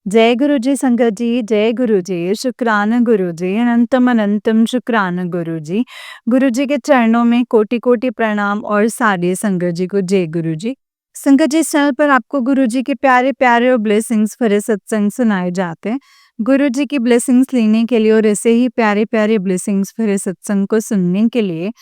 जय गुरु जी संगत जी, जय गुरु जी, शुक्राना गुरु जी, अनंतम अनंतम शुक्राना गुरु जी। गुरु जी के चरणों में कोटि-कोटि प्रणाम और सारी संगत जी को जय गुरु जी। संगत जी, इस चैनल पर आपको गुरु जी के प्यारे-प्यारे और ब्लेसिंग्स भरे सत्संग सुनाए जाते हैं। गुरु जी की ब्लेसिंग्स लेने के लिए और ऐसे ही प्यारे-प्यारे ब्लेसिंग्स भरे सत्संग को सुनने के लिए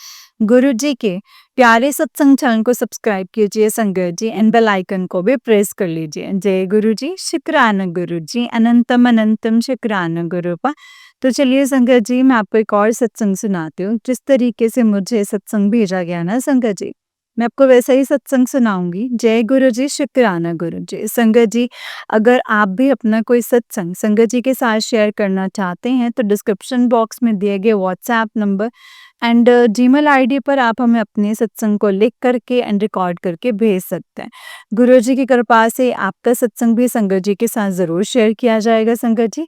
गुरु जी के प्यारे सत्संग चैनल को सब्सक्राइब कीजिए संगत जी एंड बेल आइकन को भी प्रेस कर लीजिए। जय गुरु जी, शुक्राना गुरु जी, अनंतम अनंतम शुक्राना गुरुपा। तो चलिए संगत जी, मैं आपको एक और सत्संग सुनाती हूँ। जिस तरीके से मुझे सत्संग भेजा गया ना संगत जी, मैं आपको वैसा ही सत्संग सुनाऊंगी। जय गुरु जी, शुक्राना गुरु जी। संगत जी, अगर आप भी अपना कोई सत्संग संगत जी के साथ शेयर करना चाहते हैं तो डिस्क्रिप्शन बॉक्स में दिए गए WhatsApp number and Gmail ID पर आप हमें अपने सत्संग को लिख करके एंड रिकॉर्ड करके भेज सकते हैं। गुरु जी की कृपा से आपका सत्संग भी संगत जी के साथ ज़रूर शेयर किया जाएगा संगत जी।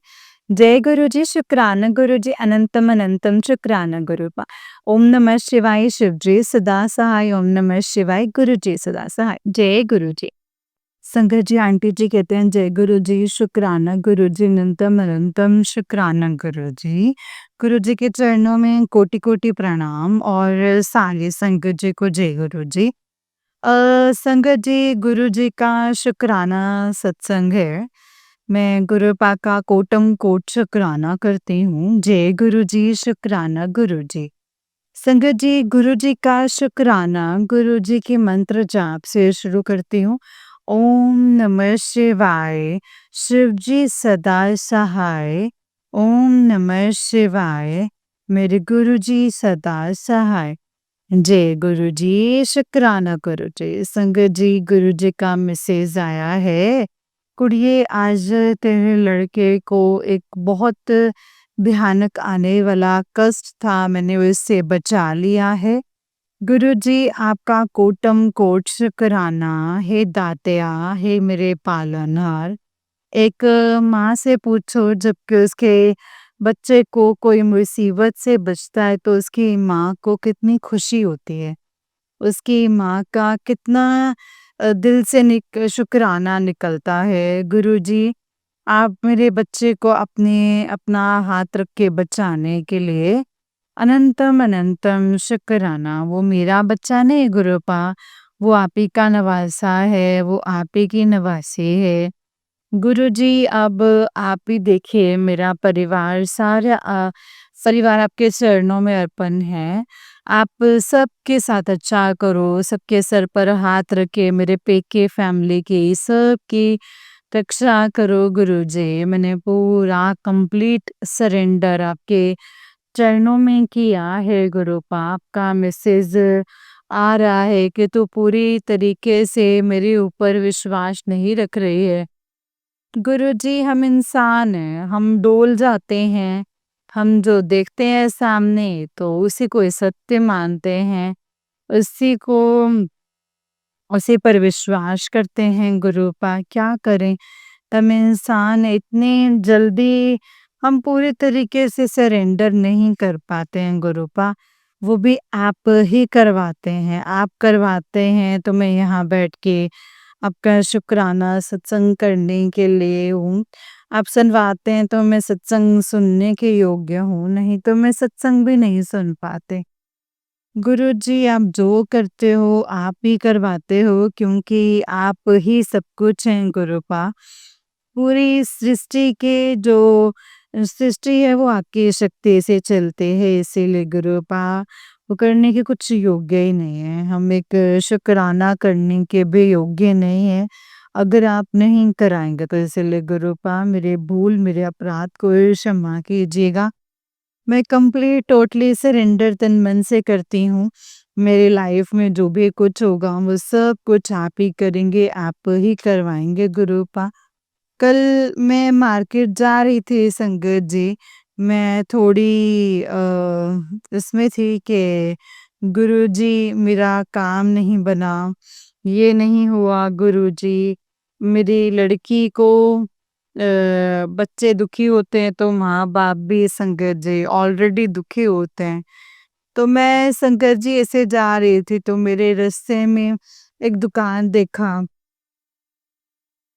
जय गुरु जी, शुक्राना गुरु जी, अनंतम अनंतम शुक्राना गुरुपा। ओम नमः शिवाय शिव जी सदा सहाय, ओम नमः शिवाय गुरु जी सदा सहाय। जय गुरु जी। संगत जी, आंटी जी कहते हैं जय गुरु जी, शुक्राना गुरु जी, अनंतम अनंतम शुक्राना गुरु जी। गुरु जी के चरणों में कोटि कोटि प्रणाम और सारे संगत जी को जय गुरु जी। संगत जी, गुरु जी का शुक्राना सत्संग है। मैं गुरु पा का कोटम कोट शुक्राना करती हूँ। जय गुरु जी, शुक्राना गुरु जी। संगत जी, गुरु जी का शुक्राना गुरु जी के मंत्र जाप से शुरू करती हूँ। ओम नमः शिवाय, शिव जी सदा सहाय। ओम नमः शिवाय, मेरे गुरु जी सदा सहाय। जय गुरु जी, शुक्राना गुरु जी। संगत जी, गुरु जी का मैसेज आया है। कुड़िए, आज तेरे लड़के को एक बहुत भयानक आने वाला कष्ट था, मैंने उससे बचा लिया है। गुरु जी, आपका कोटम कोट शुक्राना। हे दातया, हे मेरे पालनहार। एक माँ से पूछो, जबकि उसके बच्चे को कोई मुसीबत से बचता है तो उसकी माँ को कितनी खुशी होती है। उसकी माँ का कितना दिल से शुक्राना निकलता है। गुरुजी, आप मेरे बच्चे को अपना हाथ रख के बचाने के लिए अनंतम अनंतम शुक्राना। वो मेरा बच्चा नहीं गुरुपा, वो आप ही का नवासा है, वो आप ही की नवासी है। गुरुजी, अब आप ही देखिए, मेरा परिवार सारा परिवार आपके चरणों में अर्पण है। आप सबके साथ अच्छा करो, सबके सर पर हाथ रखे, मेरे पेके फैमिली की सबकी रक्षा करो गुरुजी। मैंने पूरा कंप्लीट सरेंडर आपके चरणों में किया है गुरुपा। आपका मैसेज आ रहा है कि तू पूरी तरीके से मेरे ऊपर विश्वास नहीं रख रही है। गुरुजी, हम इंसान हैं, हम डोल जाते हैं। हम जो देखते हैं सामने तो उसी को सत्य मानते हैं, उसी को उसी पर विश्वास करते हैं गुरुपा। क्या करें, हम इंसान इतने जल्दी हम पूरे तरीके से सरेंडर नहीं कर पाते हैं गुरुपा। वो भी आप ही करवाते हैं, आप करवाते हैं तो मैं यहाँ बैठ के आपका शुक्राना सत्संग करने के लिए हूँ। आप सुनवाते हैं तो मैं सत्संग सुनने के योग्य हूँ, नहीं तो मैं सत्संग भी नहीं सुन पाते। गुरुजी, आप जो करते हो आप ही करवाते हो, क्योंकि आप ही सब कुछ हैं गुरुपा। पूरी सृष्टि के जो सृष्टि है वो आपकी शक्ति से चलते हैं, इसीलिए गुरुपा वो करने के कुछ योग्य ही नहीं है। हम एक शुक्राना करने के भी योग्य नहीं है अगर आप नहीं कराएंगे तो। इसलिए गुरुपा, मेरे भूल मेरे अपराध को क्षमा कीजिएगा। मैं कंप्लीट टोटली सरेंडर तन मन से करती हूँ। मेरी लाइफ में जो भी कुछ होगा वो सब कुछ आप ही करेंगे, आप ही करवाएंगे गुरुपा। कल मैं मार्केट जा रही थी संगत जी, मैं थोड़ी इसमें थी कि गुरुजी, मेरा काम नहीं बना, ये नहीं हुआ गुरुजी। मेरी लड़की को बच्चे दुखी होते हैं तो माँ-बाप भी संगत जी ऑलरेडी दुखी होते हैं। तो मैं संगत जी ऐसे जा रही थी तो मेरे रास्ते में एक दुकान देखा।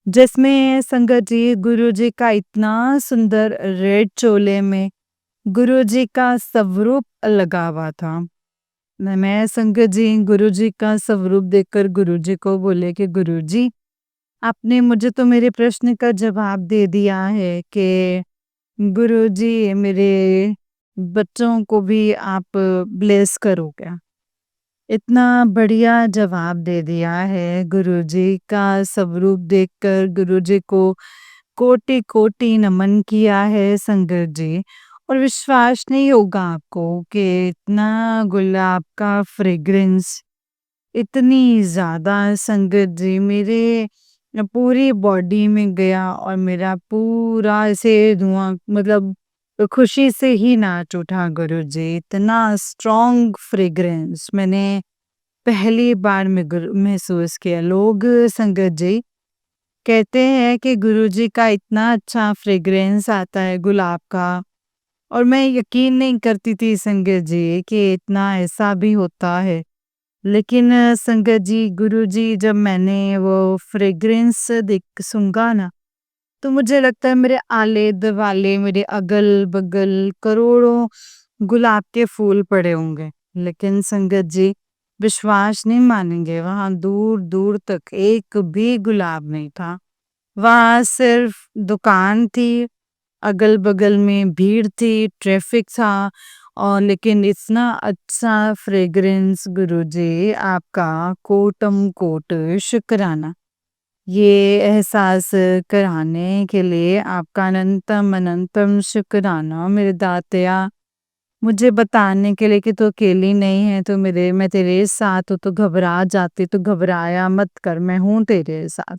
जिसमें संगत जी गुरुजी का इतना सुंदर रेड चोले में गुरुजी का स्वरूप लगा हुआ था। मैं संगत जी गुरुजी का स्वरूप देखकर गुरुजी को बोले कि गुरुजी, आपने मुझे तो मेरे प्रश्न का जवाब दे दिया है कि गुरुजी मेरे बच्चों को भी आप ब्लेस करो क्या? इतना बढ़िया जवाब दे दिया है गुरुजी का स्वरूप देखकर गुरुजी को कोटि-कोटि नमन किया है संगत जी। और विश्वास नहीं होगा आपको कि इतना गुलाब का फ्रेग्रेंस इतनी ज़्यादा संगत जी मेरे पूरी बॉडी में गया और मेरा पूरा ऐसे धुआँ मतलब खुशी से ही नाच उठा गुरुजी। इतना स्ट्रॉन्ग फ्रेग्रेंस मैंने पहली बार में महसूस किया। लोग संगत जी कहते हैं कि गुरुजी का इतना अच्छा फ्रेग्रेंस आता है गुलाब का और मैं यकीन नहीं करती थी संगत जी कि इतना ऐसा भी होता है। लेकिन संगत जी गुरुजी जब मैंने वो फ्रेग्रेंस देख सूंघा ना तो मुझे लगता है मेरे आले-दुआले मेरे अगल-बगल करोड़ों गुलाब के फूल पड़े होंगे। लेकिन संगत जी विश्वास नहीं मानेंगे वहाँ दूर-दूर तक एक भी गुलाब नहीं था। वहाँ सिर्फ दुकान थी, अगल-बगल में भीड़ थी, ट्रैफिक था और लेकिन इतना अच्छा फ्रेग्रेंस गुरुजी आपका कोटम कोट शुक्राना। ये एहसास कराने के लिए आपका अनंतम अनंतम शुक्राना मेरे दातिया। मुझे बताने के लिए कि तू अकेली नहीं है, तो मैं तेरे साथ हूँ, तो घबरा जाती तो घबराया मत कर, मैं हूँ तेरे साथ।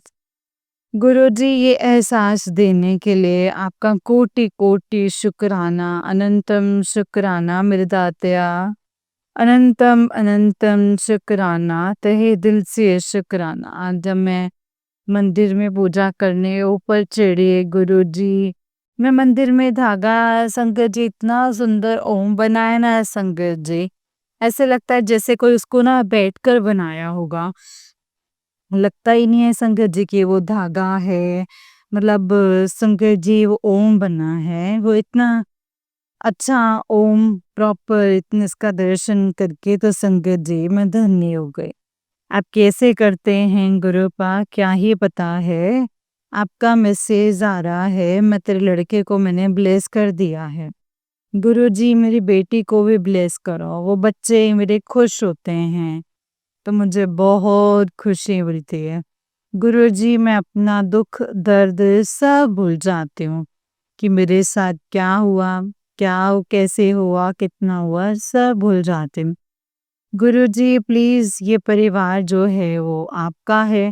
गुरुजी ये एहसास देने के लिए आपका कोटि कोटि शुक्राना, अनंतम शुक्राना मेरे दातिया। अनंतम अनंतम शुक्राना, तहे दिल से शुक्राना। आज जब मैं मंदिर में पूजा करने ऊपर चढ़ी गुरुजी, मैं मंदिर में धागा संगत जी इतना सुंदर ओम बनाया ना संगत जी, ऐसे लगता है जैसे कोई उसको ना बैठकर बनाया होगा। लगता ही नहीं है संगत जी कि वो धागा है, मतलब संगत जी वो ओम बना है, वो इतना अच्छा ओम प्रॉपर इतने इसका दर्शन करके तो संगत जी मैं धन्य हो गई। आप कैसे करते हैं गुरुपा क्या ही पता है। आपका मैसेज आ रहा है, मैं तेरे लड़के को मैंने ब्लेस कर दिया है। गुरुजी मेरी बेटी को भी ब्लेस करो, वो बच्चे मेरे खुश होते हैं तो मुझे बहुत खुशी मिलती है। गुरुजी मैं अपना दुख दर्द सब भूल जाती हूँ कि मेरे साथ क्या हुआ, कैसे हुआ, कितना हुआ, सब भूल जाती हूँ। गुरुजी प्लीज़ ये परिवार जो है वो आपका है,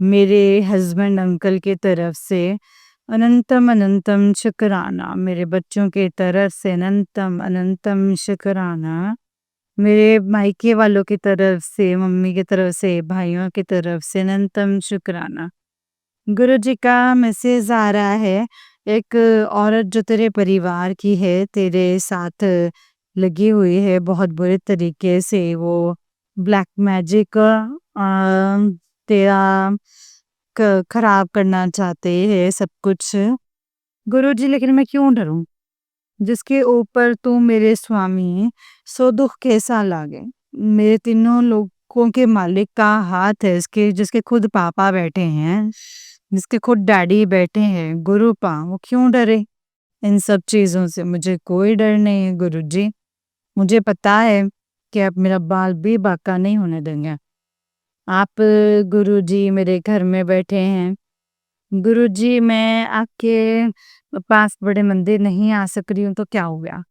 मेरे हस्बैंड अंकल की तरफ से अनंतम अनंतम शुक्राना, मेरे बच्चों की तरफ से अनंतम अनंतम शुक्राना, मेरे मायके वालों की तरफ से, मम्मी की तरफ से, भाइयों की तरफ से अनंतम शुक्राना। गुरुजी का मैसेज आ रहा है, एक औरत जो तेरे परिवार की है, तेरे साथ लगी हुई है बहुत बुरे तरीके से, वो ब्लैक मैजिक तेरा खराब करना चाहते हैं सब कुछ। गुरुजी लेकिन मैं क्यों डरूं? जिसके ऊपर तू मेरे स्वामी सो दुख कैसा लागे। मेरे तीनों लोगों के मालिक का हाथ है, इसके जिसके खुद पापा बैठे हैं, जिसके खुद डैडी बैठे हैं, गुरुपा वो क्यों डरे इन सब चीज़ों से। मुझे कोई डर नहीं है गुरुजी। मुझे पता है कि आप मेरा बाल भी बांका नहीं होने देंगे। आप गुरुजी मेरे घर में बैठे हैं। गुरुजी मैं आपके पास बड़े मंदिर नहीं आ सक रही हूँ तो क्या हो गया?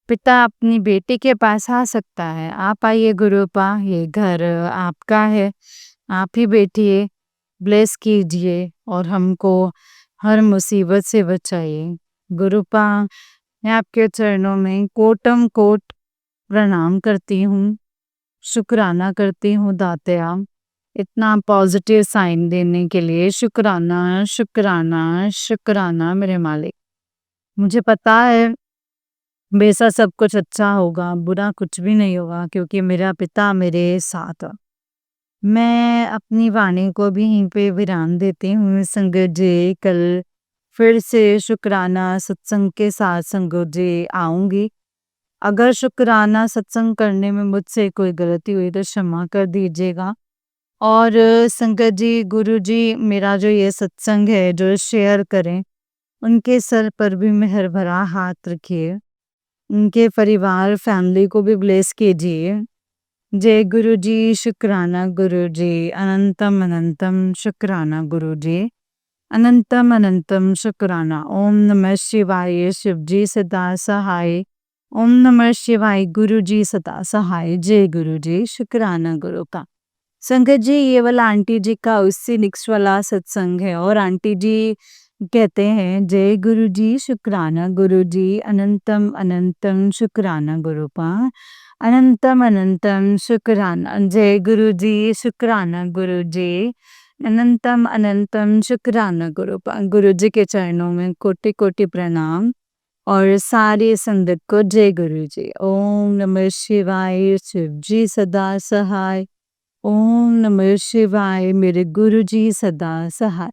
पिता अपनी बेटी के पास आ सकता है। आप आइए गुरुपा, ये घर आपका है। आप ही बैठिए, ब्लेस कीजिए और हमको हर मुसीबत से बचाइए। गुरुपा मैं आपके चरणों में कोटम कोट प्रणाम करती हूँ, शुक्राना करती हूँ दातया। इतना पॉजिटिव साइन देने के लिए शुक्राना, शुक्राना, शुक्राना मेरे मालिक। मुझे पता है बेशक सब कुछ अच्छा होगा, बुरा कुछ भी नहीं होगा क्योंकि मेरा पिता मेरे साथ है। मैं अपनी वाणी को भी यहीं पे विराम देती हूँ संगत जी। कल फिर से शुक्राना सत्संग के साथ संगत जी आऊँगी। अगर शुक्राना सत्संग करने में मुझसे कोई गलती हुई तो क्षमा कर दीजिएगा। और संगत जी, गुरु जी मेरा जो ये सत्संग है जो शेयर करें, उनके सर पर भी मेहर भरा हाथ रखिए। उनके परिवार फैमिली को भी ब्लेस कीजिए। जय गुरु जी, शुक्राना गुरु जी, अनंतम अनंतम शुक्राना गुरु जी, अनंतम अनंतम शुक्राना। ओम नमः शिवाय, शिव जी सदा सहाय। ओम नमः शिवाय, गुरु जी सदा सहाय। जय गुरु जी, शुक्राना गुरु का। संगत जी, ये वाला आंटी जी का उससे नेक्स्ट वाला सत्संग है और आंटी जी कहते हैं जय गुरु जी, शुक्राना गुरु जी, अनंतम अनंतम शुक्राना गुरु पा, अनंतम अनंतम शुक्राना। जय गुरु जी, शुक्राना गुरु जी, अनंतम अनंतम शुक्राना गुरु पा। गुरु जी के चरणों में कोटि कोटि प्रणाम और सारी संगत को जय गुरु जी। ओम नमः शिवाय, शिव जी सदा सहाय। ओम नमः शिवाय, मेरे गुरु जी सदा सहाय।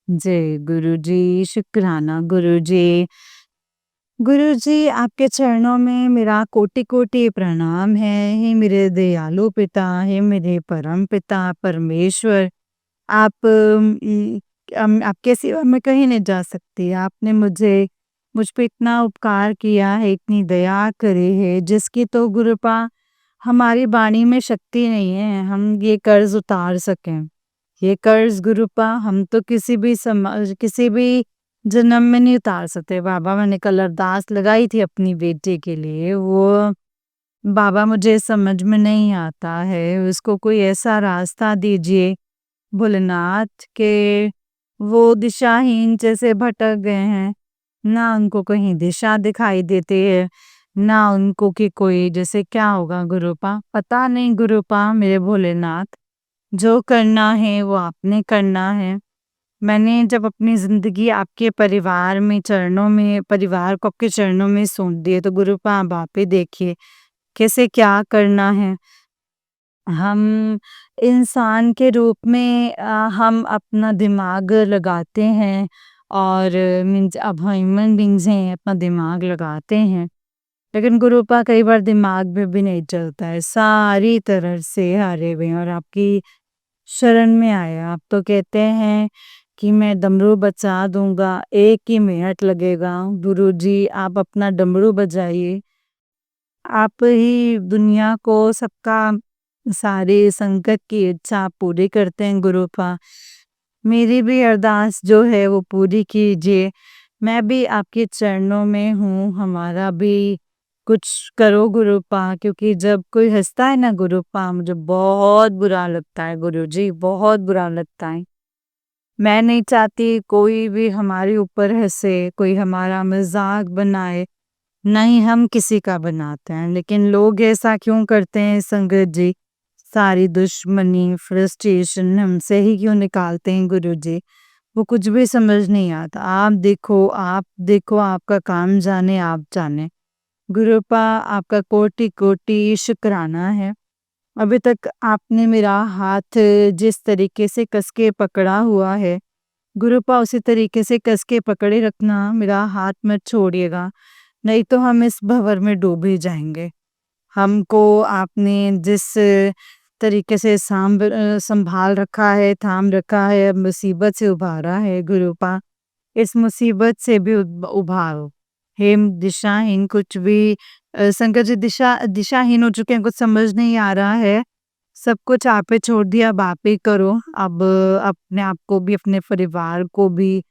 जय गुरु जी, शुक्राना गुरु जी। गुरु जी, आपके चरणों में मेरा कोटि कोटि प्रणाम है। हे मेरे दयालु पिता, हे मेरे परम पिता परमेश्वर, आप आपके सिवा मैं कहीं नहीं जा सकती। आपने मुझ पे इतना उपकार किया है, इतनी दया करी है, जिसकी तो गुरुपा हमारी वाणी में शक्ति नहीं है हम ये कर्ज उतार सकें। ये कर्ज गुरुपा हम तो किसी भी जन्म में नहीं उतार सकते। बाबा, मैंने कल अरदास लगाई थी अपनी बेटी के लिए, वो बाबा मुझे समझ में नहीं आता है, उसको कोई ऐसा रास्ता दीजिए भोलेनाथ के वो दिशाहीन जैसे भटक गए हैं। ना उनको कहीं दिशा दिखाई देती है, ना उनको कि कोई जैसे क्या होगा गुरुपा, पता नहीं गुरुपा मेरे भोलेनाथ। जो करना है वो आपने करना है। मैंने जब अपनी ज़िंदगी आपके परिवार को आपके चरणों में सौंप दिए तो गुरुपा अब आप ही देखिए कैसे क्या करना है। हम इंसान के रूप में हम अपना दिमाग लगाते हैं और मीन्स अब ह्यूमन बीइंग्स हैं, अपना दिमाग लगाते हैं। लेकिन गुरुपा कई बार दिमाग में भी नहीं चलता है, सारी तरह से हारे हुए हैं और आपकी शरण में आए। आप तो कहते हैं कि मैं डमरू बजा दूँगा, 1 ही मिनट लगेगा। गुरुजी, आप अपना डमरू बजाइए। आप ही दुनिया को सबका सारे संकट की इच्छा पूरी करते हैं गुरुपा। मेरी भी अरदास जो है वो पूरी कीजिए। मैं भी आपके चरणों में हूँ, हमारा भी कुछ करो गुरुपा, क्योंकि जब कोई हँसता है ना गुरुपा मुझे बहुत बुरा लगता है गुरुजी, बहुत बुरा लगता है। मैं नहीं चाहती कोई भी हमारे ऊपर हँसे, कोई हमारा मज़ाक बनाए, ना ही हम किसी का बनाते हैं। लेकिन लोग ऐसा क्यों करते हैं संगत जी? सारी दुश्मनी, फ्रस्ट्रेशन हमसे ही क्यों निकालते हैं गुरुजी? वो कुछ भी समझ नहीं आता। आप देखो आपका काम जाने आप जाने। गुरुपा, आपका कोटि-कोटि शुक्राना है। अभी तक आपने मेरा हाथ जिस तरीके से कस के पकड़ा हुआ है, गुरुपा उसी तरीके से कस के पकड़े रखना, मेरा हाथ मत छोड़िएगा, नहीं तो हम इस भंवर में डूब ही जाएँगे। हमको आपने जिस तरीके से सँभाल रखा है, थाम रखा है, अब मुसीबत से उबारा है गुरुपा, इस मुसीबत से भी उभारो। हे दिशाहीन कुछ भी संकट जी दिशाहीन हो चुके हैं, कुछ समझ नहीं आ रहा है। सब कुछ आप पे छोड़ दिया, अब आप ही करो। अब अपने आप को भी, अपने परिवार को भी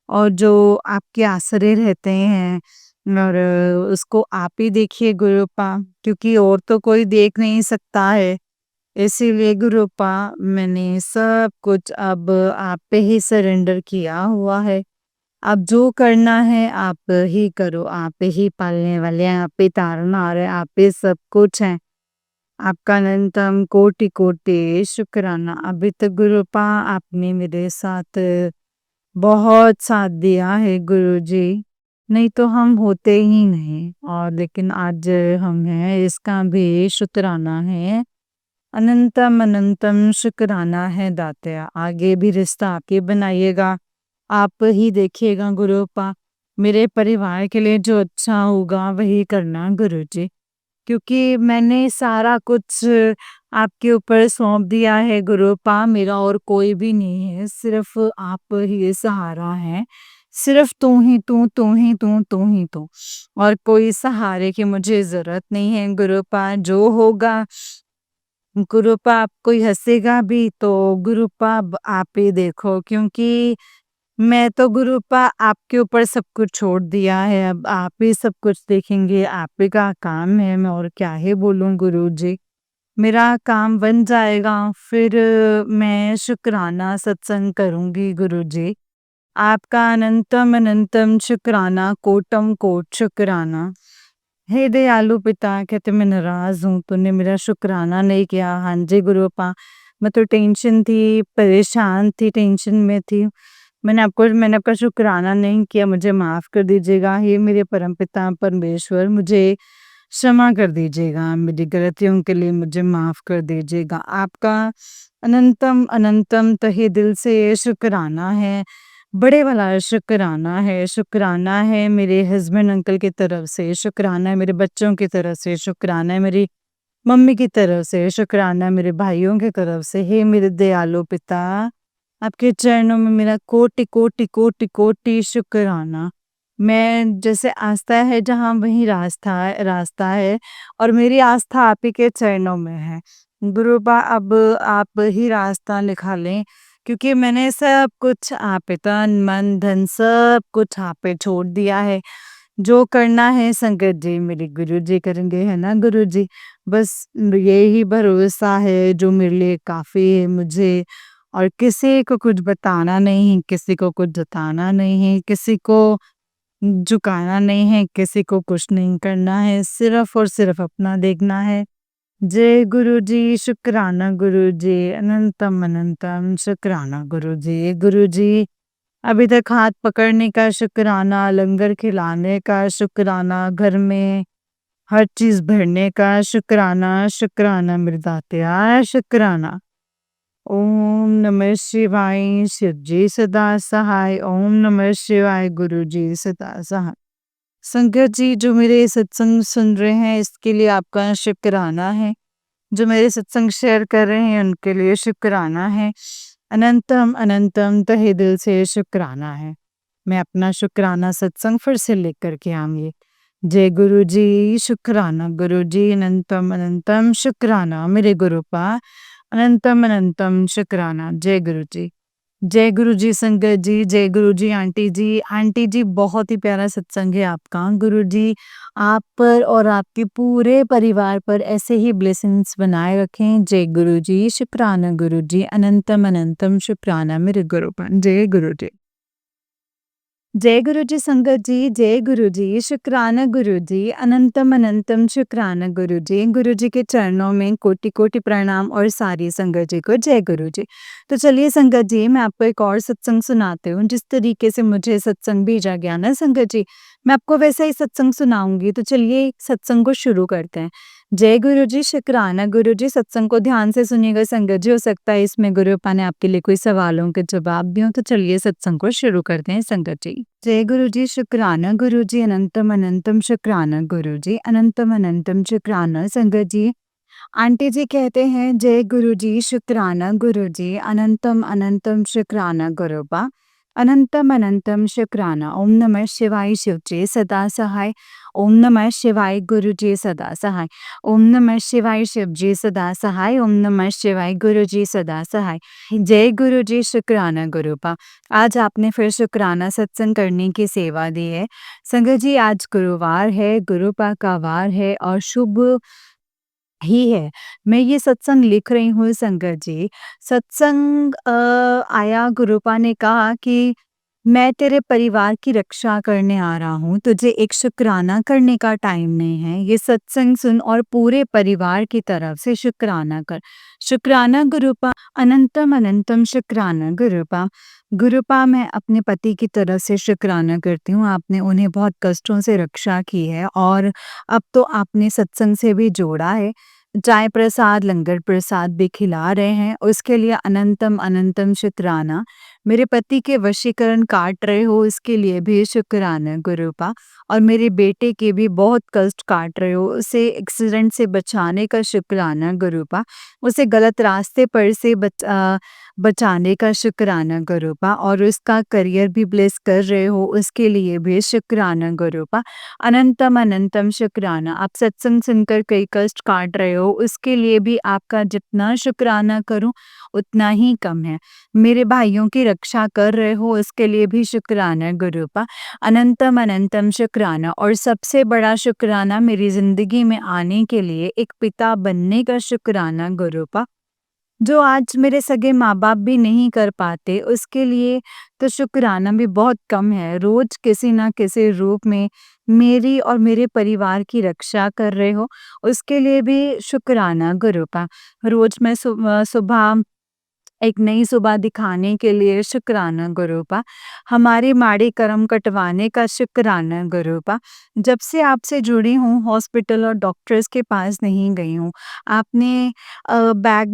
और जो आपके आसरे रहते हैं और उसको आप ही देखिए गुरुपा, क्योंकि और तो कोई देख नहीं सकता है। इसीलिए गुरुपा मैंने सब कुछ अब आप पे ही सरेंडर किया हुआ है। अब जो करना है आप ही करो, आप ही पालने वाले हैं, आप ही तारनहार है, आप ही सब कुछ है। आपका अनंतम कोटि कोटि शुक्राना। अभी तक गुरुपा आपने मेरे साथ बहुत साथ दिया है गुरुजी, नहीं तो हम होते ही नहीं। और लेकिन आज हम हैं इसका भी शुक्राना है। अनंतम अनंतम शुक्राना है दात्या, आगे भी रिश्ता आप ही बनाइएगा, आप ही देखिएगा गुरुपा। मेरे परिवार के लिए जो अच्छा होगा वही करना गुरुजी, क्योंकि मैंने सारा कुछ आपके ऊपर सौंप दिया है गुरुपा। मेरा और कोई भी नहीं है, सिर्फ आप ही सहारा है। सिर्फ तू ही तू, तू ही तू, तू ही तू, और कोई सहारे की मुझे जरूरत नहीं है गुरुपा। जो होगा गुरुपा, आप कोई हंसेगा भी तो गुरुपा आप ही देखो, क्योंकि मैं तो गुरुपा आपके ऊपर सब कुछ छोड़ दिया है। अब आप ही सब कुछ देखेंगे, आप ही का काम है, मैं और क्या ही बोलूं गुरुजी। मेरा काम बन जाएगा फिर मैं शुक्राना सत्संग करूंगी गुरुजी। आपका अनंतम अनंतम शुक्राना, कोटम कोट शुक्राना। हे दयालु पिता, कहते मैं नाराज हूँ, तूने मेरा शुक्राना नहीं किया। हाँ जी गुरुपा, मैं तो टेंशन थी, परेशान थी, टेंशन में थी। मैंने आपका शुक्राना नहीं किया, मुझे माफ कर दीजिएगा। हे मेरे परमपिता परमेश्वर, मुझे क्षमा कर दीजिएगा, मेरी गलतियों के लिए मुझे माफ कर दीजिएगा। आपका अनंतम अनंतम तहे दिल से शुक्राना है, बड़े वाला शुक्राना है। शुक्राना है मेरे हस्बैंड अंकल की तरफ से, शुक्राना है मेरे बच्चों की तरफ से, शुक्राना है मेरी मम्मी की तरफ से, शुक्राना है मेरे भाइयों की तरफ से। हे मेरे दयालु पिता, आपके चरणों में मेरा कोटि कोटि कोटि कोटि शुक्राना। मैं जैसे आस्था है जहाँ वहीं रास्ता है, और मेरी आस्था आप ही के चरणों में है गुरुबा। अब आप ही रास्ता निकालें, क्योंकि मैंने सब कुछ आप पे, तन मन धन सब कुछ आप पे छोड़ दिया है। जो करना है संगत जी मेरे गुरु जी करेंगे, है ना गुरु जी। बस यही भरोसा है जो मेरे लिए काफी है मुझे, और किसी को कुछ बताना नहीं है, किसी को कुछ जताना नहीं है, किसी को झुकाना नहीं है, किसी को कुछ नहीं करना है, सिर्फ और सिर्फ अपना देखना है। जय गुरु जी, शुक्राना गुरु जी, अनंतम अनंतम शुक्राना गुरु जी। गुरु जी, अभी तक हाथ पकड़ने का शुक्राना, लंगर खिलाने का शुक्राना, घर में हर चीज भरने का शुक्राना, शुक्राना मेरे दातिया शुक्राना। ओम नमः शिवाय, शिव जी सदा सहाय। ओम नमः शिवाय, गुरु जी सदा सहाय। संगत जी, जो मेरे सत्संग सुन रहे हैं इसके लिए आपका शुक्राना है। जो मेरे सत्संग शेयर कर रहे हैं उनके लिए शुक्राना है। अनंतम अनंतम तहे दिल से शुक्राना है। मैं अपना शुक्राना सत्संग फिर से लेकर के आऊंगी। जय गुरु जी, शुक्राना गुरु जी, अनंतम अनंतम शुक्राना मेरे गुरुपा, अनंतम अनंतम शुक्राना। जय गुरु जी। जय गुरु जी संगत जी, जय गुरु जी आंटी जी। आंटी जी, बहुत ही प्यारा सत्संग है आपका। गुरु जी आप पर और आपके पूरे परिवार पर ऐसे ही ब्लेसिंग्स बनाए रखें। जय गुरु जी, शुक्राना गुरु जी, अनंतम अनंतम शुक्राना मेरे गुरुपा। जय गुरु जी। जय गुरु जी संगत जी, जय गुरु जी, शुक्राना गुरु जी, अनंतम अनंतम शुक्राना गुरु जी। गुरु जी के चरणों में कोटि कोटि प्रणाम, और सारी संगत जी को जय गुरु जी। तो चलिए संगत जी, मैं आपको एक और सत्संग सुनाती हूँ। जिस तरीके से मुझे सत्संग भेजा गया ना संगत जी, मैं आपको वैसा ही सत्संग सुनाऊंगी। तो चलिए सत्संग को शुरू करते हैं। जय गुरु जी, शुक्राना गुरु जी। सत्संग को ध्यान से सुनिएगा संगत जी, हो सकता है इसमें गुरुपा ने आपके लिए कोई सवालों के जवाब भी हो। तो चलिए सत्संग को शुरू करते हैं संगत जी। जय गुरु जी, शुक्राना गुरु जी, अनंतम अनंतम शुक्राना गुरु जी, अनंतम अनंतम शुक्राना संगत जी। आंटी जी कहते हैं, जय गुरु जी, शुक्राना गुरु जी, अनंतम अनंतम शुक्राना गुरुपा, अनंतम अनंतम शुक्राना। ओम नमः शिवाय, शिव जी सदा सहाय। ओम नमः शिवाय, गुरु जी सदा सहाय। ओम नमः शिवाय, शिव जी सदा सहाय। ओम नमः शिवाय, गुरु जी सदा सहाय। जय गुरु जी, शुक्राना गुरुपा। आज आपने फिर शुक्राना सत्संग करने की सेवा दी है संगत जी। आज गुरुवार है, गुरुपा का वार है, और शुभ ही है। मैं ये सत्संग लिख रही हूँ संगत जी। सत्संग आया, गुरुपा ने कहा कि मैं तेरे परिवार की रक्षा करने आ रहा हूँ, तुझे एक शुक्राना करने का टाइम नहीं है। ये सत्संग सुन और पूरे परिवार की तरफ से शुक्राना कर। शुक्राना गुरुपा, अनंतम अनंतम शुक्राना गुरुपा। गुरुपा, मैं अपने पति की तरफ से शुक्राना करती हूँ। आपने उन्हें बहुत कष्टों से रक्षा की है, और अब तो आपने सत्संग से भी जोड़ा है। चाय प्रसाद, लंगर प्रसाद भी खिला रहे हैं, उसके लिए अनंतम अनंतम शुक्राना। मेरे पति के वशीकरण काट रहे हो, इसके लिए भी शुक्राना गुरूपा। और मेरे बेटे के भी बहुत कष्ट काट रहे हो, उसे एक्सीडेंट से बचाने का शुक्राना गुरूपा। उसे गलत रास्ते पर से बचाने का शुक्राना गुरूपा। और उसका करियर भी ब्लेस कर रहे हो, उसके लिए भी शुक्राना गुरूपा। अनंतम अनंतम शुक्राना। आप सत्संग सुनकर कई कष्ट काट रहे हो, उसके लिए भी आपका जितना शुक्राना करूं उतना ही कम है। मेरे भाइयों की रक्षा कर रहे हो, उसके लिए भी शुक्राना गुरूपा। अनंतम अनंतम शुक्राना। और सबसे बड़ा शुक्राना मेरी जिंदगी में आने के लिए, एक पिता बनने का शुक्राना गुरूपा। जो आज मेरे सगे माँ-बाप भी नहीं कर पाते, उसके लिए तो शुक्राना भी बहुत कम है। रोज़ किसी न किसी रूप में मेरी और मेरे परिवार की रक्षा कर रहे हो, उसके लिए भी शुक्राना गुरूपा। रोज़ मैं सुबह एक नई सुबह दिखाने के लिए शुक्राना गुरूपा। हमारी माड़ी कर्म कटवाने का शुक्राना गुरूपा। जब से आपसे जुड़ी हूँ, हॉस्पिटल और डॉक्टर्स के पास नहीं गई हूँ। आपने बैग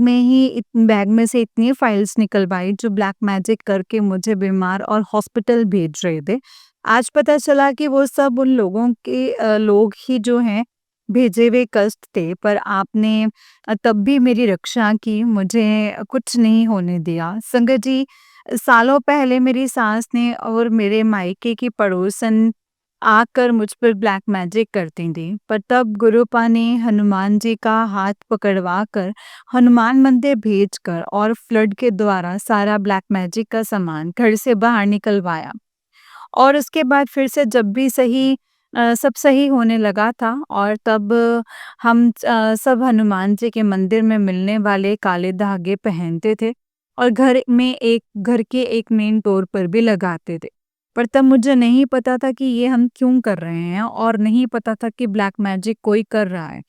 में से इतनी फाइल्स निकलवाई जो ब्लैक मैजिक करके मुझे बीमार और हॉस्पिटल भेज रहे थे। आज पता चला कि वो सब उन लोगों के लोग ही जो हैं भेजे हुए कष्ट थे, पर आपने तब भी मेरी रक्षा की, मुझे कुछ नहीं होने दिया। संगत जी, सालों पहले मेरी सास ने और मेरे मायके की पड़ोसन आकर मुझ पर ब्लैक मैजिक करती थी, पर तब गुरुपा ने हनुमान जी का हाथ पकड़वा कर, हनुमान मंदिर भेजकर और फ्लड के द्वारा सारा ब्लैक मैजिक का सामान घर से बाहर निकलवाया। और उसके बाद फिर से जब भी सब सही होने लगा था, और तब हम सब हनुमान जी के मंदिर में मिलने वाले काले धागे पहनते थे और घर के एक मेन डोर पर भी लगाते थे। पर तब मुझे नहीं पता था कि ये हम क्यों कर रहे हैं, और नहीं पता था कि ब्लैक मैजिक कोई कर रहा है।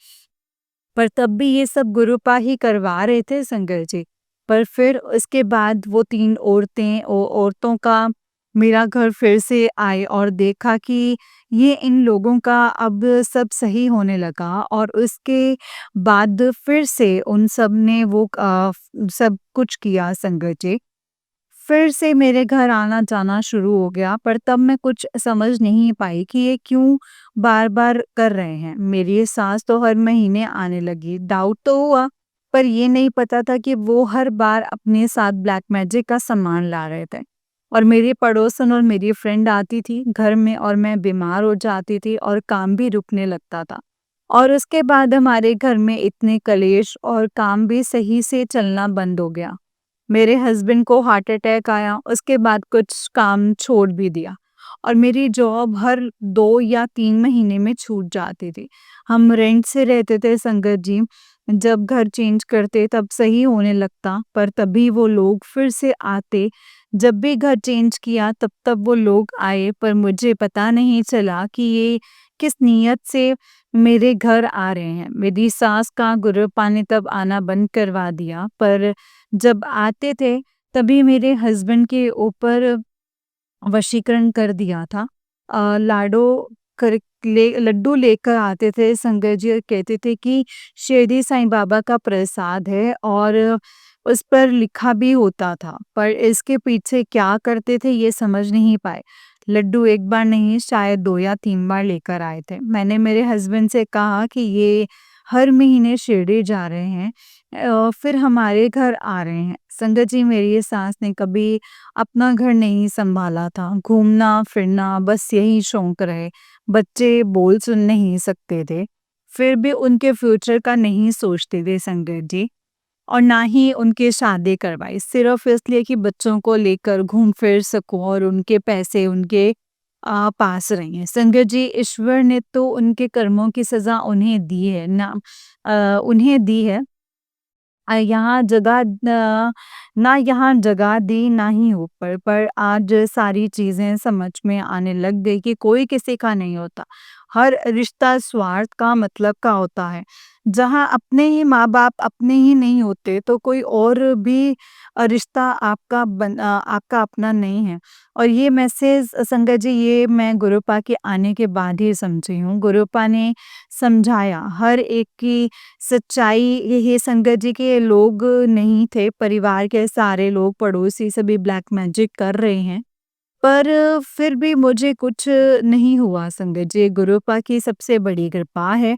पर तब भी ये सब गुरुपा ही करवा रहे थे संगत जी। पर फिर उसके बाद वो 3 औरतों का मेरा घर फिर से आए और देखा कि ये इन लोगों का अब सब सही होने लगा, और उसके बाद फिर से उन सब ने सब कुछ किया संगत जी। फिर से मेरे घर आना-जाना शुरू हो गया, पर तब मैं कुछ समझ नहीं पाई कि ये क्यों बार-बार कर रहे हैं। मेरी सास तो हर महीने आने लगी, डाउट तो हुआ, पर ये नहीं पता था कि वो हर बार अपने साथ ब्लैक मैजिक का सामान ला रहे थे। और मेरी पड़ोसन और मेरी फ्रेंड आती थी घर में, और मैं बीमार हो जाती थी और काम भी रुकने लगता था। और उसके बाद हमारे घर में इतने कलेश और काम भी सही से चलना बंद हो गया। मेरे हस्बैंड को हार्ट अटैक आया, उसके बाद कुछ काम छोड़ भी दिया, और मेरी जॉब हर 2 या 3 महीने में छूट जाती थी। हम रेंट से रहते थे संगत जी, जब घर चेंज करते तब सही होने लगता, पर तभी वो लोग फिर से आते। जब भी घर चेंज किया तब वो लोग आए, पर मुझे पता नहीं चला कि ये किस नीयत से मेरे घर आ रहे हैं। मेरी सास का गुरुपा ने तब आना बंद करवा दिया, पर जब आते थे तभी मेरे हस्बैंड के ऊपर वशीकरण कर दिया था। लाडो कर ले लड्डू लेकर आते थे संगत जी, और कहते थे कि शिरडी साईं बाबा का प्रसाद है, और उस पर लिखा भी होता था, पर इसके पीछे क्या करते थे ये समझ नहीं पाए। लड्डू एक बार नहीं, शायद 2 या 3 बार लेकर आए थे। मैंने मेरे हस्बैंड से कहा कि ये हर महीने शिरडी जा रहे हैं, फिर हमारे घर आ रहे हैं। संगत जी, मेरी सास ने कभी अपना घर नहीं सँभाला था, घूमना-फिरना बस यही शौक रहे। बच्चे बोल सुन नहीं सकते थे, फिर भी उनके फ्यूचर का नहीं सोचते थे संगत जी, और ना ही उनकी शादी करवाई, सिर्फ़ इसलिए कि बच्चों को लेकर घूम फिर सकूँ और उनके पैसे उनके पास रहें। संगत जी, ईश्वर ने तो उनके कर्मों की सज़ा उन्हें दी है ना, उन्हें दी है। यहाँ जगह ना यहाँ जगह दी ना ही ऊपर, पर आज सारी चीज़ें समझ में आने लग गई कि कोई किसी का नहीं होता। हर रिश्ता स्वार्थ का मतलब का होता है। जहाँ अपने ही माँ-बाप अपने ही नहीं होते तो कोई और भी रिश्ता आपका अपना नहीं है। और ये मैसेज संगत जी ये मैं गुरुपा के आने के बाद ही समझी हूँ। गुरुपा ने समझाया हर एक की सच्चाई ये संगत जी के लोग नहीं थे, परिवार के सारे लोग, पड़ोसी सभी ब्लैक मैजिक कर रहे हैं। पर फिर भी मुझे कुछ नहीं हुआ संगत जी, गुरुपा की सबसे बड़ी कृपा है।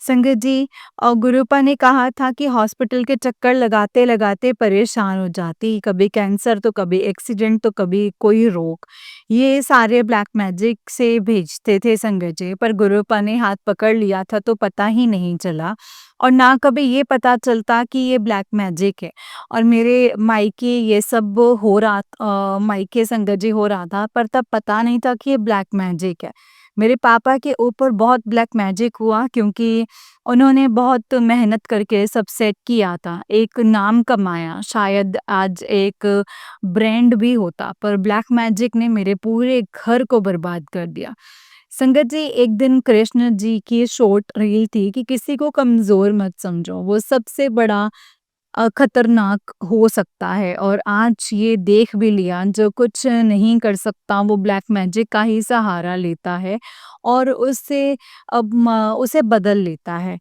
संगत जी गुरुपा ने कहा था कि हॉस्पिटल के चक्कर लगाते-लगाते परेशान हो जाती, कभी कैंसर तो कभी एक्सीडेंट तो कभी कोई रोग। ये सारे ब्लैक मैजिक से भेजते थे संगत जी, पर गुरुपा ने हाथ पकड़ लिया था तो पता ही नहीं चला और ना कभी ये पता चलता कि ये ब्लैक मैजिक है। और मेरे मायके ये सब मायके संगत जी हो रहा था पर तब पता नहीं था कि ये ब्लैक मैजिक है। मेरे पापा के ऊपर बहुत ब्लैक मैजिक हुआ क्योंकि उन्होंने बहुत मेहनत करके सब सेट किया था, एक नाम कमाया, शायद आज एक ब्रांड भी होता, पर ब्लैक मैजिक ने मेरे पूरे घर को बर्बाद कर दिया। संगत जी एक दिन कृष्ण जी की शॉर्ट रील थी कि किसी को कमज़ोर मत समझो, वो सबसे बड़ा खतरनाक हो सकता है और आज ये देख भी लिया जो कुछ नहीं कर सकता वो ब्लैक मैजिक का ही सहारा लेता है और उससे उसे बदल लेता है।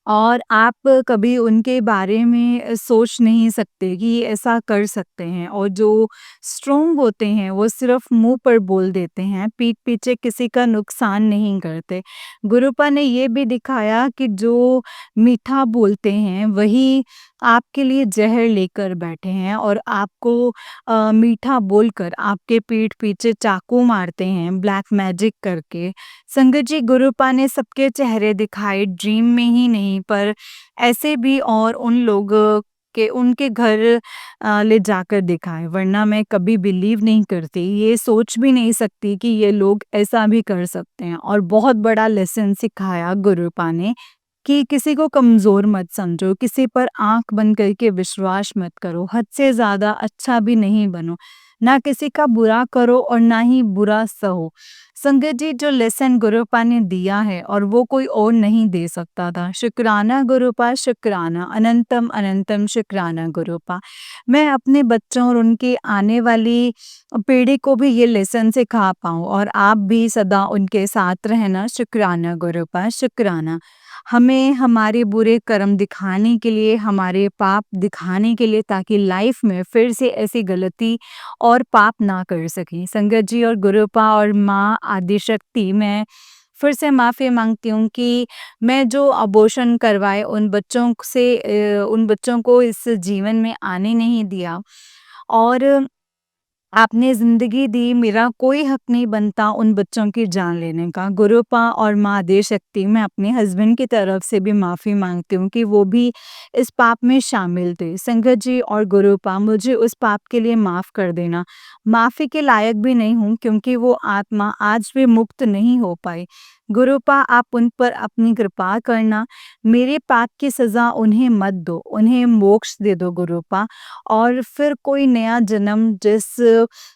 और आप कभी उनके बारे में सोच नहीं सकते कि ये ऐसा कर सकते हैं और जो स्ट्रॉन्ग होते हैं वो सिर्फ मुंह पर बोल देते हैं, पीठ पीछे किसी का नुकसान नहीं करते। गुरुपा ने ये भी दिखाया कि जो मीठा बोलते हैं वही आपके लिए जहर लेकर बैठे हैं और आपको मीठा बोलकर आपके पीठ पीछे चाकू मारते हैं ब्लैक मैजिक करके। संगत जी गुरुपा ने सबके चेहरे दिखाए ड्रीम में ही नहीं पर ऐसे भी और उन लोगों के उनके घर ले जाकर दिखाए, वरना मैं कभी बिलीव नहीं करती, ये सोच भी नहीं सकती कि ये लोग ऐसा भी कर सकते हैं। और बहुत बड़ा लेसन सिखाया गुरुपा ने कि किसी को कमज़ोर मत समझो, किसी पर आँख बंद करके विश्वास मत करो, हद से ज़्यादा अच्छा भी नहीं बनो, ना किसी का बुरा करो और ना ही बुरा सहो। संगत जी जो लेसन गुरुपा ने दिया है और वो कोई और नहीं दे सकता था। शुक्राना गुरुपा शुक्राना, अनंतम अनंतम शुक्राना गुरुपा। मैं अपने बच्चों और उनकी आने वाली पीढ़ी को भी ये लेसन सिखा पाऊँ और आप भी सदा उनके साथ रहना। शुक्राना गुरुपा शुक्राना। हमें हमारे बुरे कर्म दिखाने के लिए, हमारे पाप दिखाने के लिए ताकि लाइफ में फिर से ऐसी गलती और पाप ना कर सकें। संगत जी और गुरुपा और माँ आदिशक्ति मैं फिर से माफ़ी माँगती हूँ कि मैं जो अबॉर्शन करवाए उन बच्चों को इस जीवन में आने नहीं दिया और आपने ज़िंदगी दी, मेरा कोई हक नहीं बनता उन बच्चों की जान लेने का। गुरुपा और माँ आदिशक्ति मैं अपने हस्बैंड की तरफ से भी माफ़ी माँगती हूँ कि वो भी इस पाप में शामिल थे। संगत जी और गुरुपा मुझे उस पाप के लिए माफ़ कर देना। माफ़ी के लायक भी नहीं हूँ क्योंकि वो आत्मा आज भी मुक्त नहीं हो पाई। गुरुपा आप उन पर अपनी कृपा करना, मेरे पाप की सज़ा उन्हें मत दो, उन्हें मोक्ष दे दो गुरुपा। और फिर कोई नया जन्म जिस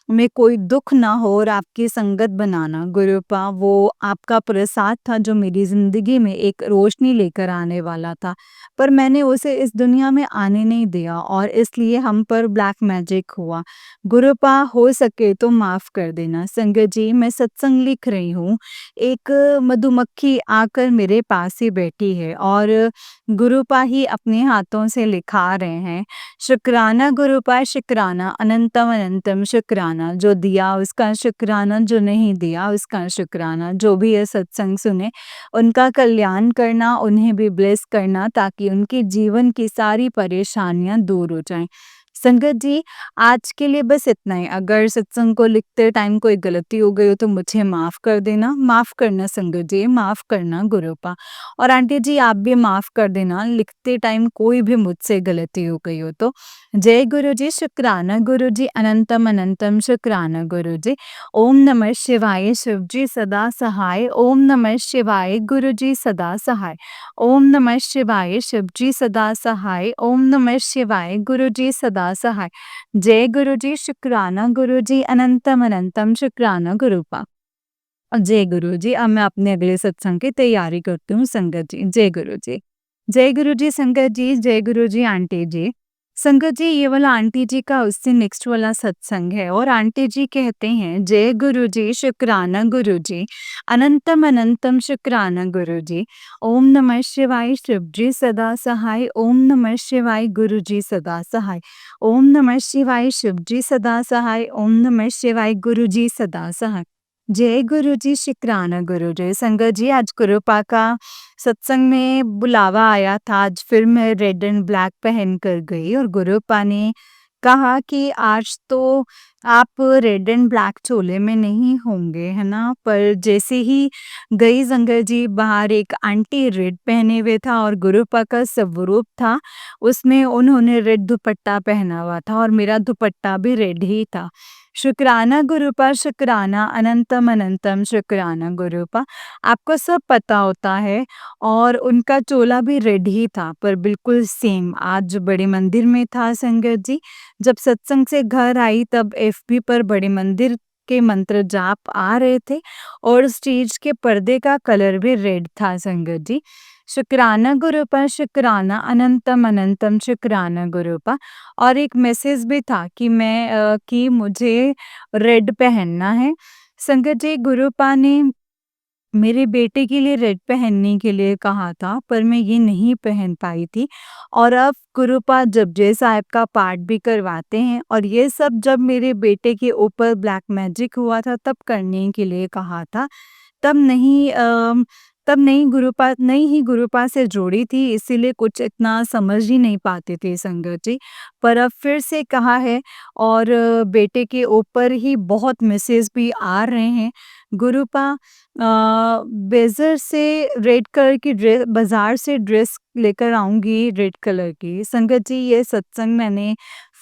में कोई दुख ना हो और आपकी संगत बनाना गुरुपा, वो आपका प्रसाद था जो मेरी ज़िंदगी में एक रोशनी लेकर आने वाला था, पर मैंने उसे इस दुनिया में आने नहीं दिया और इसलिए हम पर ब्लैक मैजिक हुआ। गुरुपा हो सके तो माफ़ कर देना। संगत जी मैं सत्संग लिख रही हूँ, एक मधुमक्खी आकर मेरे पास ही बैठी है और गुरुपा ही अपने हाथों से लिखा रहे हैं। शुक्राना गुरुपा शुक्राना, अनंतम अनंतम शुक्राना, जो दिया उसका शुक्राना, जो नहीं दिया उसका शुक्राना। जो भी ये सत्संग सुने उनका कल्याण करना, उन्हें भी ब्लेस करना ताकि उनके जीवन की सारी परेशानियां दूर हो जाएं। संगत जी आज के लिए बस इतना ही। अगर सत्संग को लिखते टाइम कोई गलती हो गई हो तो मुझे माफ़ कर देना। माफ़ करना संगत जी, माफ़ करना गुरुपा। और आंटी जी आप भी माफ़ कर देना, लिखते टाइम कोई भी मुझसे गलती हो गई हो तो। जय गुरु जी, शुक्राना गुरु जी, अनंतम अनंतम शुक्राना गुरु जी। ओम नमः शिवाय, शिव जी सदा सहाय। ओम नमः शिवाय, गुरु जी सदा सहाय। ओम नमः शिवाय, शिव जी सदा सहाय। ओम नमः शिवाय, गुरु जी सदा सहाय। जय गुरु जी, शुक्राना गुरु जी, अनंतम अनंतम शुक्राना गुरुपा। जय गुरु जी। अब मैं अपने अगले सत्संग की तैयारी करती हूँ संगत जी। जय गुरु जी। जय गुरु जी संगत जी, जय गुरु जी आंटी जी। संगत जी ये वाला आंटी जी का उससे नेक्स्ट वाला सत्संग है और आंटी जी कहते हैं जय गुरु जी शुक्राना गुरु जी, अनंतम अनंतम शुक्राना गुरु जी। ओम नमः शिवाय शिव जी सदा सहाय, ओम नमः शिवाय गुरु जी सदा सहाय। ओम नमः शिवाय शिव जी सदा सहाय, ओम नमः शिवाय गुरु जी सदा सहाय। जय गुरु जी शुक्राना गुरु जी। संगत जी आज गुरुपा का सत्संग में बुलावा आया था, आज फिर मैं रेड एंड ब्लैक पहन कर गई और गुरुपा ने कहा कि आज तो आप रेड एंड ब्लैक चोले में नहीं होंगे, है ना? पर जैसे ही गई संगत जी बाहर एक आंटी रेड पहने हुए था और गुरुपा का स्वरूप था, उसमें उन्होंने रेड दुपट्टा पहना हुआ था और मेरा दुपट्टा भी रेड ही था। शुक्राना गुरुपा शुक्राना, अनंतम अनंतम शुक्राना गुरुपा। आपको सब पता होता है और उनका चोला भी रेड ही था पर बिल्कुल सेम आज बड़े मंदिर में था संगत जी। जब सत्संग से घर आई तब एफबी पर बड़े मंदिर के मंत्र जाप आ रहे थे और स्टेज के पर्दे का कलर भी रेड था संगत जी। शुक्राना गुरुपा शुक्राना, अनंतम अनंतम शुक्राना गुरुपा। और एक मैसेज भी था कि मुझे रेड पहनना है। संगत जी गुरुपा ने मेरे बेटे के लिए रेड पहनने के लिए कहा था पर मैं ये नहीं पहन पाई थी और अब गुरुपा जपजी साहब का पाठ भी करवाते हैं और ये सब जब मेरे बेटे के ऊपर ब्लैक मैजिक हुआ था तब करने के लिए कहा था। तब नहीं तब नहीं ही गुरुपा से जोड़ी थी इसीलिए कुछ इतना समझ ही नहीं पाते थे संगत जी। पर अब फिर से कहा है और बेटे के ऊपर ही बहुत मैसेज भी आ रहे हैं। गुरुपा बेज़र से रेड कलर की ड्रेस बाज़ार से ड्रेस लेकर आऊँगी रेड कलर की। संगत जी ये सत्संग मैंने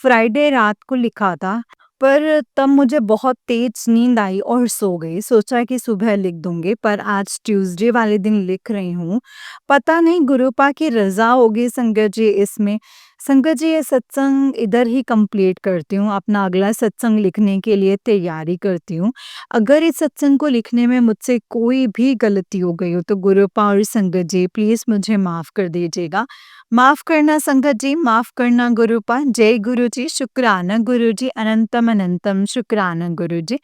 फ्राइडे रात को लिखा था, पर तब मुझे बहुत तेज़ नींद आई और सो गई। सोचा कि सुबह लिख दूँगी पर आज ट्यूसडे वाले दिन लिख रही हूँ। पता नहीं गुरुपा की रज़ा होगी संगत जी इसमें। संगत जी ये सत्संग इधर ही कंप्लीट करती हूँ, अपना अगला सत्संग लिखने के लिए तैयारी करती हूँ। अगर इस सत्संग को लिखने में मुझसे कोई भी गलती हो गई हो तो गुरुपा और संगत जी प्लीज़ मुझे माफ़ कर दीजिएगा। माफ़ करना संगत जी, माफ़ करना गुरुपा। जय गुरु जी, शुक्राना गुरु जी, अनंतम अनंतम शुक्राना गुरु जी।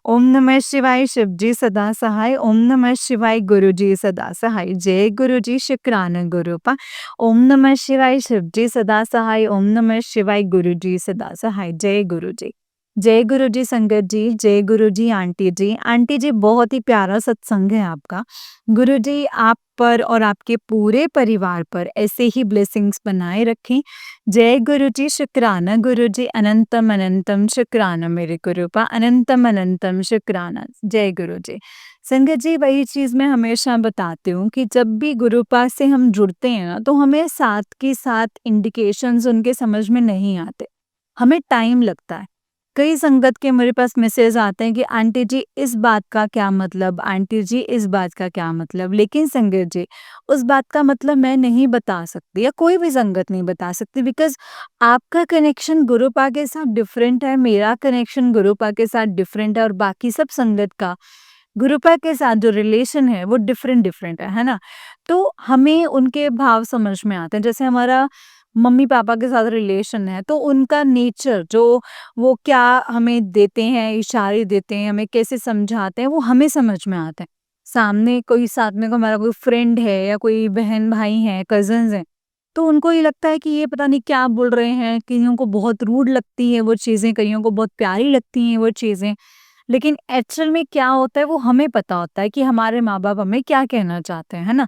ओम नमः शिवाय शिव जी सदा सहाय, ओम नमः शिवाय गुरु जी सदा सहाय। जय गुरु जी, शुक्राना गुरुपा। ओम नमः शिवाय शिव जी सदा सहाय, ओम नमः शिवाय गुरु जी सदा सहाय। जय गुरु जी। जय गुरु जी संगत जी, जय गुरु जी आंटी जी। आंटी जी बहुत ही प्यारा सत्संग है आपका। गुरु जी आप पर और आपके पूरे परिवार पर ऐसे ही ब्लेसिंग्स बनाए रखें। जय गुरु जी, शुक्राना गुरु जी, अनंतम अनंतम शुक्राना मेरे गुरुपा, अनंतम अनंतम शुक्राना। जय गुरु जी। संगत जी वही चीज़ मैं हमेशा बताती हूँ कि जब भी गुरुपा से हम जुड़ते हैं ना तो हमें साथ के साथ इंडिकेशंस उनके समझ में नहीं आते। हमें टाइम लगता है। कई संगत के मेरे पास मैसेज आते हैं कि आंटी जी इस बात का क्या मतलब, आंटी जी इस बात का क्या मतलब। लेकिन संगत जी उस बात का मतलब मैं नहीं बता सकती या कोई भी संगत नहीं बता सकती बिकॉज़ आपका कनेक्शन गुरुपा के साथ डिफरेंट है, मेरा कनेक्शन गुरुपा के साथ डिफरेंट है और बाकी सब संगत का गुरुपा के साथ जो रिलेशन है वो डिफरेंट है ना? तो हमें उनके भाव समझ में आते हैं। जैसे हमारा मम्मी-पापा के साथ रिलेशन है तो उनका नेचर जो वो क्या हमें देते हैं, इशारे देते हैं, हमें कैसे समझाते हैं वो हमें समझ में आता है। सामने कोई साथ में को हमारा कोई फ्रेंड है या कोई बहन-भाई हैं, कज़िन्स हैं, तो उनको ये लगता है कि ये पता नहीं क्या बोल रहे हैं, कइयों को बहुत रूड लगती हैं वो चीज़ें, कइयों को बहुत प्यारी लगती हैं वो चीज़ें। लेकिन एक्चुअल में क्या होता है वो हमें पता होता है कि हमारे माँ-बाप हमें क्या कहना चाहते हैं, है ना?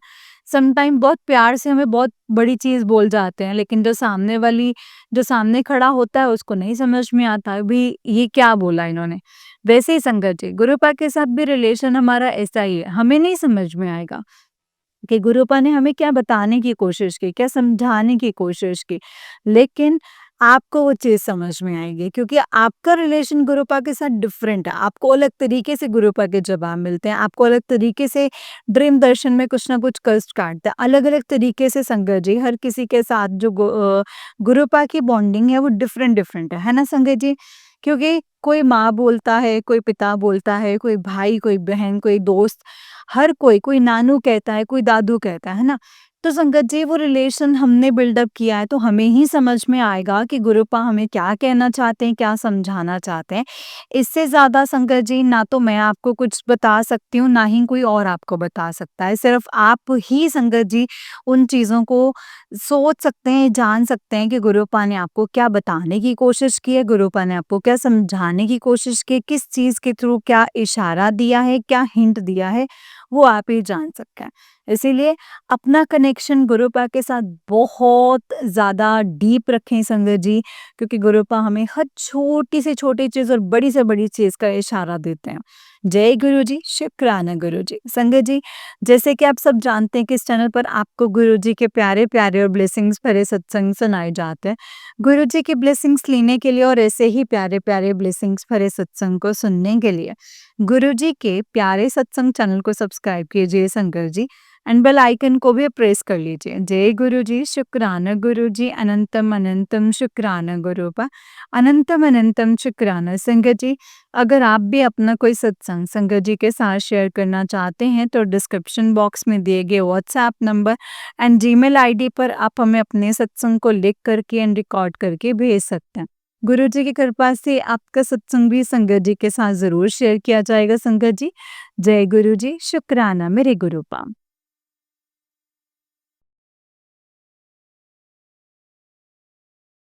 समटाइम बहुत प्यार से हमें बहुत बड़ी चीज़ बोल जाते हैं, लेकिन जो सामने खड़ा होता है उसको नहीं समझ में आता, अभी ये क्या बोला इन्होंने। वैसे ही संगत जी, गुरुपा के साथ भी रिलेशन हमारा ऐसा ही है, हमें नहीं समझ में आएगा कि गुरुपा ने हमें क्या बताने की कोशिश की, क्या समझाने की कोशिश की, लेकिन आपको वो चीज़ समझ में आएगी क्योंकि आपका रिलेशन गुरुपा के साथ डिफरेंट है। आपको अलग तरीके से गुरुपा के जवाब मिलते हैं, आपको अलग तरीके से ड्रीम दर्शन में कुछ ना कुछ कष्ट काटता है, अलग-अलग तरीके से संगत जी हर किसी के साथ जो गुरुपा की बॉन्डिंग है वो डिफरेंट है ना संगत जी? क्योंकि कोई माँ बोलता है, कोई पिता बोलता है, कोई भाई, कोई बहन, कोई दोस्त, हर कोई नानू कहता है, कोई दादू कहता है ना? तो संगत जी वो रिलेशन हमने बिल्डअप किया है तो हमें ही समझ में आएगा कि गुरुपा हमें क्या कहना चाहते हैं, क्या समझाना चाहते हैं। इससे ज़्यादा संगत जी ना तो मैं आपको कुछ बता सकती हूँ, ना ही कोई और आपको बता सकता है। सिर्फ़ आप ही संगत जी उन चीज़ों को सोच सकते हैं, जान सकते हैं कि गुरुपा ने आपको क्या बताने की कोशिश की है, गुरुपा ने आपको क्या समझाने की कोशिश की है, किस चीज़ के थ्रू क्या इशारा दिया है, क्या हिंट दिया है, वो आप ही जान सकते हैं। इसीलिए अपना कनेक्शन गुरुपा के साथ बहुत ज़्यादा डीप रखें संगत जी, क्योंकि गुरुपा हमें हर छोटी से छोटी चीज़ और बड़ी से बड़ी चीज़ का इशारा देते हैं। जय गुरु जी, शुक्राना गुरु जी। संगत जी, जैसे कि आप सब जानते हैं कि इस चैनल पर आपको गुरु जी के प्यारे-प्यारे और ब्लेसिंग्स भरे सत्संग सुनाए जाते हैं। गुरु जी की ब्लेसिंग्स लेने के लिए और ऐसे ही प्यारे-प्यारे ब्लेसिंग्स भरे सत्संग को सुनने के लिए, गुरु जी के प्यारे सत्संग चैनल को सब्सक्राइब कीजिए संगत जी एंड बेल आइकन को भी प्रेस कर लीजिए। जय गुरु जी, शुक्राना गुरु जी, अनंतम अनंतम शुक्राना गुरुपा, अनंतम अनंतम शुक्राना। संगत जी, अगर आप भी अपना कोई सत्संग संगत जी के साथ शेयर करना चाहते हैं तो डिस्क्रिप्शन बॉक्स में दिए गए WhatsApp number and Gmail ID पर आप हमें अपने सत्संग को लिख करके एंड रिकॉर्ड करके भेज सकते हैं। गुरु जी की कृपा से आपका सत्संग भी संगत जी के साथ ज़रूर शेयर किया जाएगा संगत जी। जय गुरु जी, शुक्राना मेरे गुरुपा।